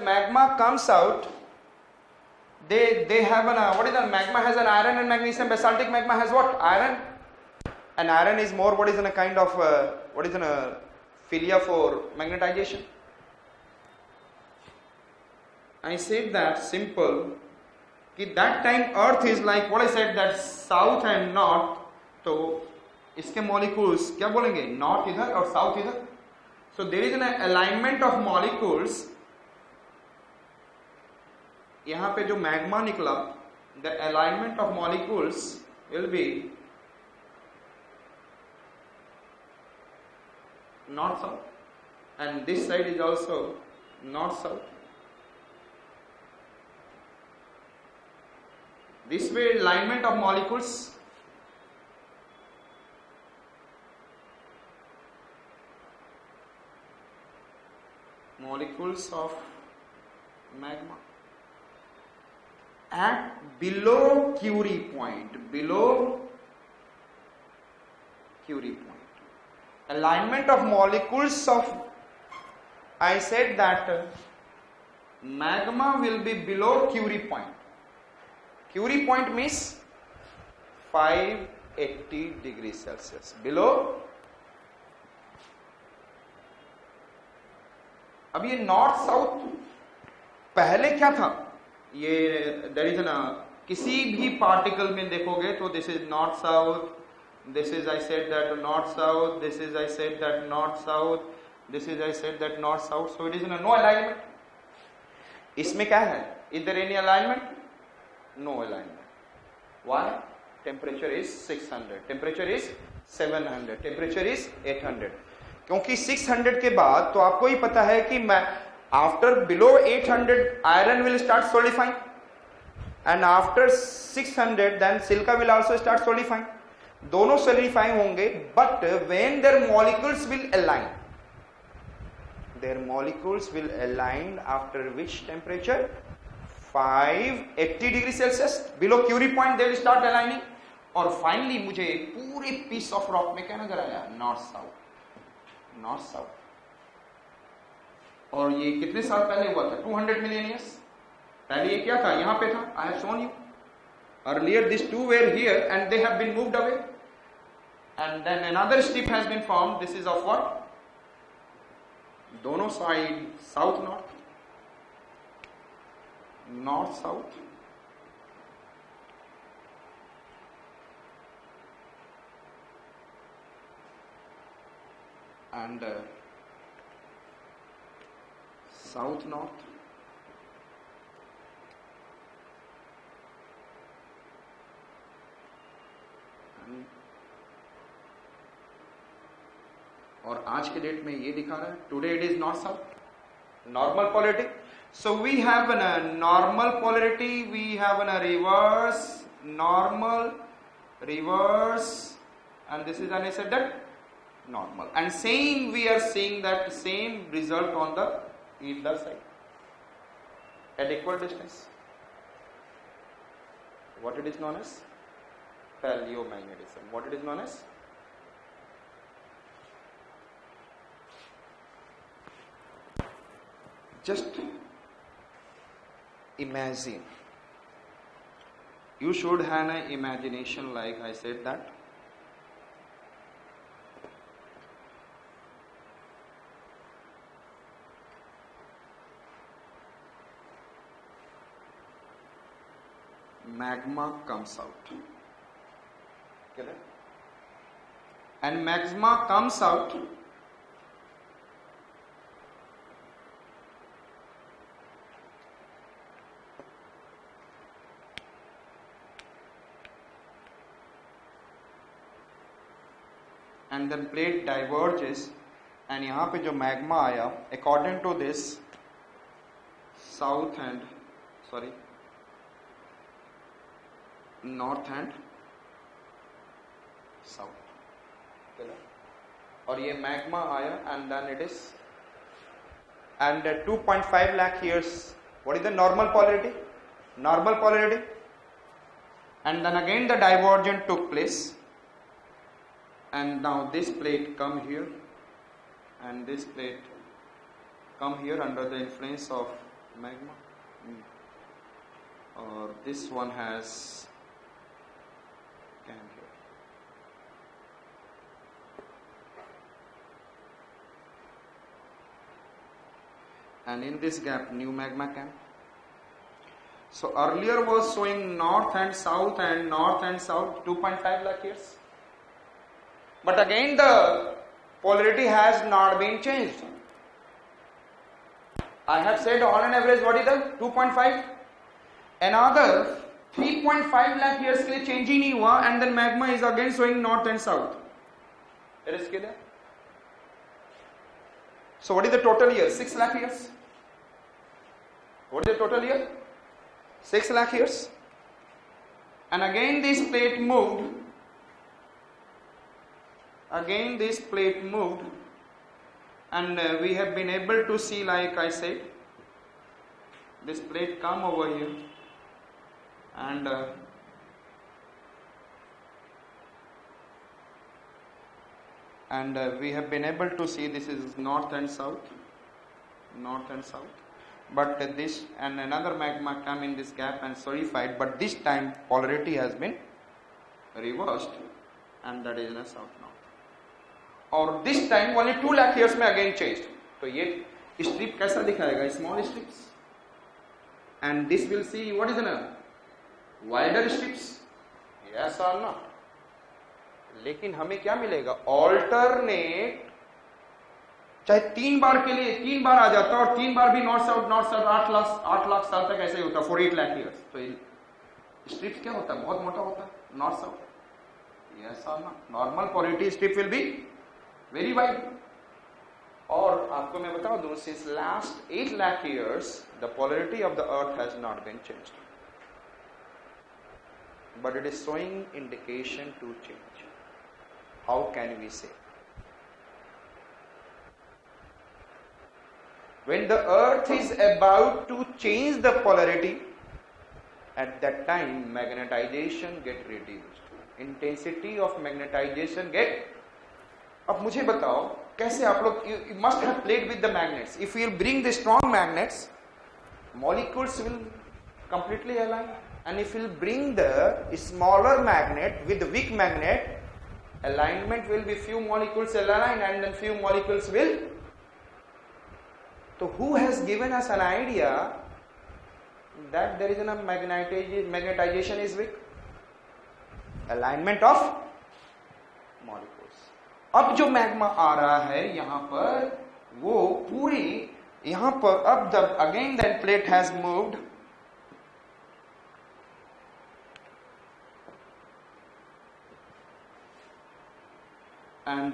magma comes out, they have an what is the magma has an iron and magnesium. Basaltic magma has what? Iron, and iron is more what is in a kind of what is in a philia for magnetization. I said that simple. That time Earth is like what I said, that south and north. तो इसके molecules क्या बोलेंगे? North इधर और south इधर. So there is an alignment of molecules. यहाँ पे जो magma निकला, the alignment of molecules will be north south, and this side is also north south. This way alignment of molecules. Molecules of magma at below Curie point. Below Curie point. Alignment of molecules of, I said that magma will be below Curie point. Curie point means 580 degrees Celsius. Below. अब ये north south पहले क्या था? ये there is ना, किसी भी particle में देखोगे तो this is north south, this is I said that north south, this is I said that north south, this is I said that north south. So it is no alignment. इसमें क्या है? Is there any alignment? No alignment. Why? Temperature is 600, temperature is 700, temperature is 800. क्योंकि 600 के बाद तो आपको ही पता है कि after below 800 iron will start solidifying, and after 600 then silica will also start solidifying. दोनों सोलिफाइंग होंगे, but when their molecules will align, their molecules will align after which temperature? 580 degree Celsius. Below Curie point they will start aligning. और finally मुझे पूरे piece of rock में क्या नजर आया? North south, north south. और ये कितने साल पहले हुआ था? 200 मिलियन ईयर्स पहले. ये क्या था? यहां पे था. I have shown you earlier this two were here and they have been moved away, and then another strip has been formed. This is of what? दोनों side south north, north south. And south north. और आज के date में ये दिखा रहा है, today it is north south. Normal polarity. So we have a normal polarity, we have a reverse, normal, reverse, and this is, and I said that normal, and same we are seeing that same result on the either side at equal distance. What it is known as? Paleomagnetism. What it is known as? Just imagine. You should have an imagination, like I said that. Magma comes out. Get it? And magma comes out and then plate diverges, and यहाँ पे जो magma आया according to this south and north and south. और ये magma आया and then it is, and 2.5 lakh years. What is the normal polarity? Normal polarity. And then again the divergence took place. And now this plate come here and this plate come here under the influence of magma, or this one has cam here. And in this gap new magma cam. So earlier was showing north and south 2.5 lakh years. But again the polarity has not been changed. I have said on an average what is the 2.5. Another 3.5 lakh years के लिए change ही नहीं हुआ, and then magma is again showing north and south. It is clear. So what is the total year? 6 lakh years. What is the total year? 6 lakh years. And again this plate moved. Again this plate moved. And we have been able to see, like I said, this plate come over here. And we have been able to see this is north and south. But this and another magma come in this gap and solidified, but this time polarity has been reversed, and that is in a south north. और this time only 2 lakh years में again changed. तो ये strip कैसा दिखाएगा? Small strips. And this will see what is a wider strips. Yes or not? लेकिन हमें क्या मिलेगा? Alternate, चाहे 3 बार के लिए 3 बार आ जाता और 3 बार भी नॉर्थ साउथ 8 लाख साल तक ऐसे ही होता, 48 लाख ईयर्स. तो स्ट्रिप्स क्या होता है? बहुत मोटा होता है नॉर्थ साउथ. यस और not? Normal polarity strip will be very wide. और आपको मैं बता दूं, since last 8 lakh years the polarity of the earth has not been changed, but it is showing indication to change. How can we say? When the earth is about to change the polarity, at that time magnetization get reduced. Intensity of magnetization get. अब मुझे बताओ कैसे आप लोग, you must have played with the magnets. If you bring the strong magnets, molecules will completely align. And if you bring the smaller magnet with the weak magnet, alignment will be few molecules align and then few molecules will. So who has given us an idea that there is a magnetization is weak? Alignment of molecules. अब जो magma आ रहा है यहाँ पर, वो पूरी यहाँ पर अब the again that plate has moved. And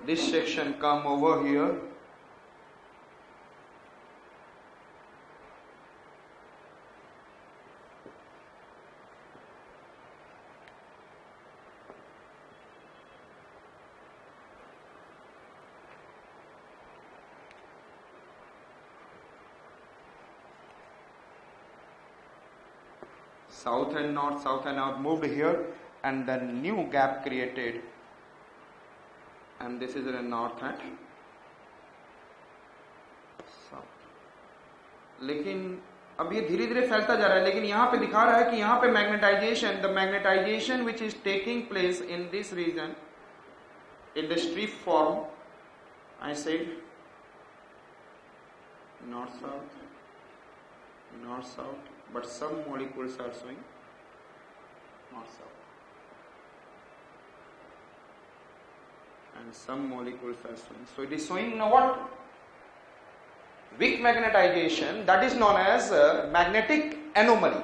this section come over here. South and north moved here, and the new gap created. And this is in the north and south. लेकिन अब ये धीरे धीरे फैलता जा रहा है, लेकिन यहाँ पे दिखा रहा है कि यहाँ पे magnetisation, the magnetisation which is taking place in this region, in the strip form, I said north south, but some molecules are showing north south. And some molecules are showing. So it is showing now what? Weak magnetization, that is known as magnetic anomaly.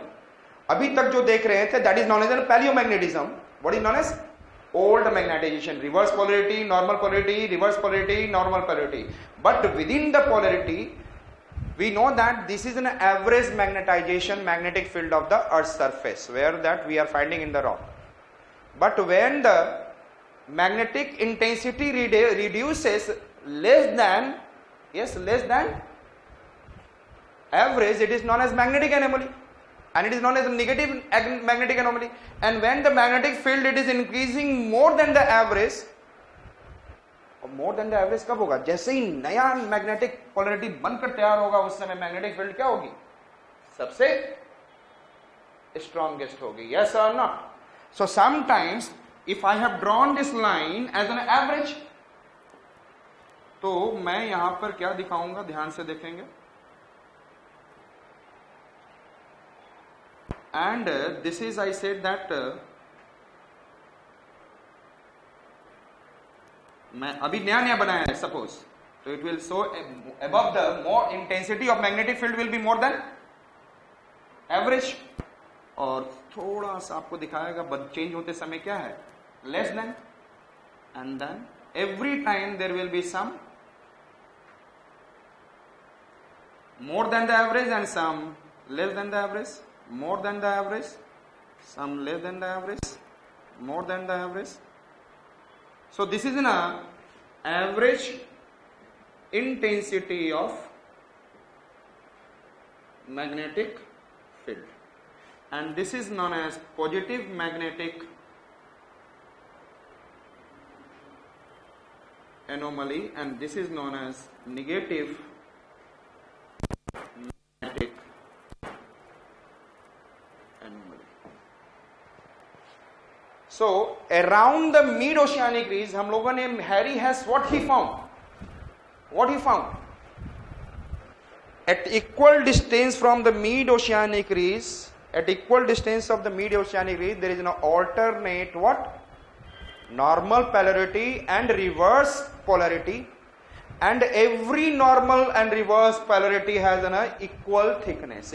अभी तक जो देख रहे थे, that is known as paleomagnetism. What is known as? Old magnetization, reverse polarity, normal polarity, reverse polarity, normal polarity. But within the polarity, we know that this is an average magnetization, magnetic field of the Earth's surface, where that we are finding in the rock. But when the magnetic intensity reduces less than average, it is known as magnetic anomaly, and it is known as negative magnetic anomaly. And when the magnetic field it is increasing more than the average, more than the average कब होगा? जैसे ही नया magnetic polarity बनकर तैयार होगा, उस समय magnetic field क्या होगी? सबसे स्ट्रॉन्गेस्ट होगी. यस और not? So sometimes if I have drawn this line as an average, तो मैं यहां पर क्या दिखाऊंगा, ध्यान से देखेंगे. And this is, I said that मैं अभी नया नया बनाया है सपोज, तो it will show above the more intensity of magnetic field will be more than average, और थोड़ा सा आपको दिखाएगा चेंज होते समय क्या है, less than, and then every time there will be some more than the average and some less than the average, more than the average, some less than the average, more than the average. So this is an average intensity of magnetic field, and this is known as positive magnetic anomaly, and this is known as negative magnetic anomaly. So around the mid oceanic ridge हम लोगों ने, Harry Hess, what he found at equal distance from the mid oceanic ridge, at equal distance of the mid oceanic ridge there is an alternate what, normal polarity and reverse polarity, and every normal and reverse polarity has an equal thickness,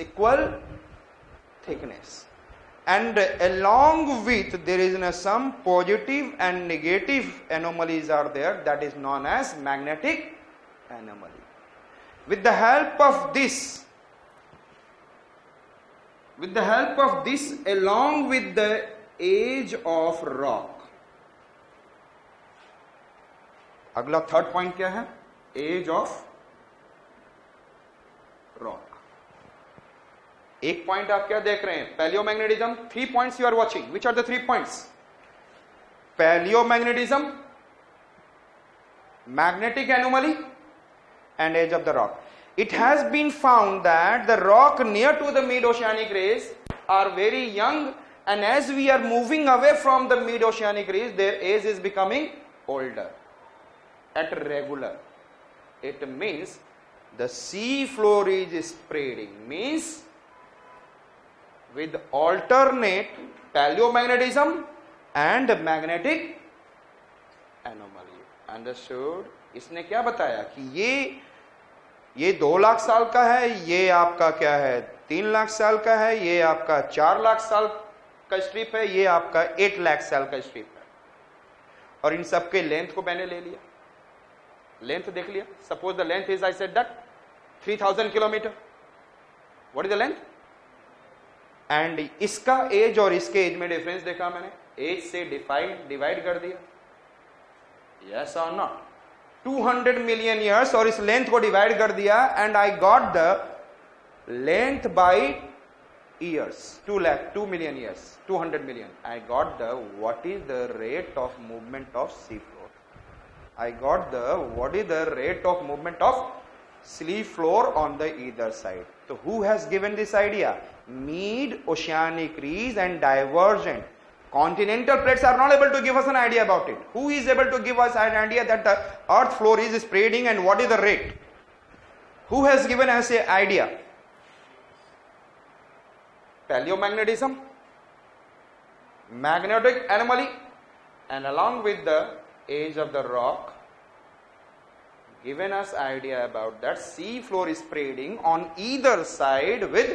and along with there is some positive and negative anomalies are there, that is known as magnetic anomaly. With the help of this along with the age of rock, अगला third point क्या है, age of rock. एक point आप क्या देख रहे हैं, palaeomagnetism. 3 points you are watching. Which are the 3 points? Palaeomagnetism, magnetic anomaly, and age of the rock. It has been found that the rock near to the mid-oceanic ridge are very young, and as we are moving away from the mid-oceanic ridge, their age is becoming older at regular. It means the sea floor is spreading, means with alternate paleomagnetism and magnetic anomaly. Understood? इसने क्या बताया कि ये 2 लाख साल का है, ये आपका क्या है 3 लाख साल का है, ये आपका 4 लाख साल का स्ट्रिप है, ये आपका 8 लाख साल का स्ट्रिप है, और इन सब के लेंथ को मैंने ले लिया, लेंथ देख लिया. Suppose the length is, I said that 3000 kilometre. What is the length? And इसका एज और इसके एज में डिफरेंस देखा मैंने, एज से डिवाइड कर दिया. यस और नॉट? 200 मिलियन ईयर्स, और इस लेंथ को डिवाइड कर दिया, and I got the length bye years. 2 million years, 200 million. I got the what is the rate of movement of sea floor. I got what is the rate of movement of sea floor on the either side. So who has given this idea? Mid-oceanic ridge and divergent continental plates are not able to give us an idea about it. Who is able to give us an idea that the earth floor is spreading and what is the rate? Who has given us an idea? Paleomagnetism, magnetic anomaly, and along with the age of the rock given us idea about that sea floor is spreading on either side with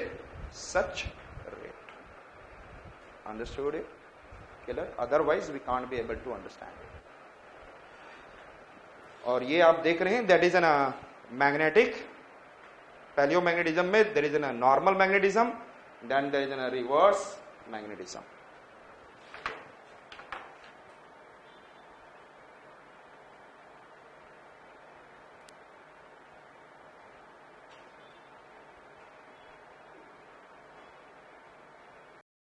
such rate. Understood it? Clear? Otherwise we can't be able to understand it. और ये आप देख रहे हैं, that is an magnetic paleomagnetism में there is a normal magnetism, then there is a reverse magnetism.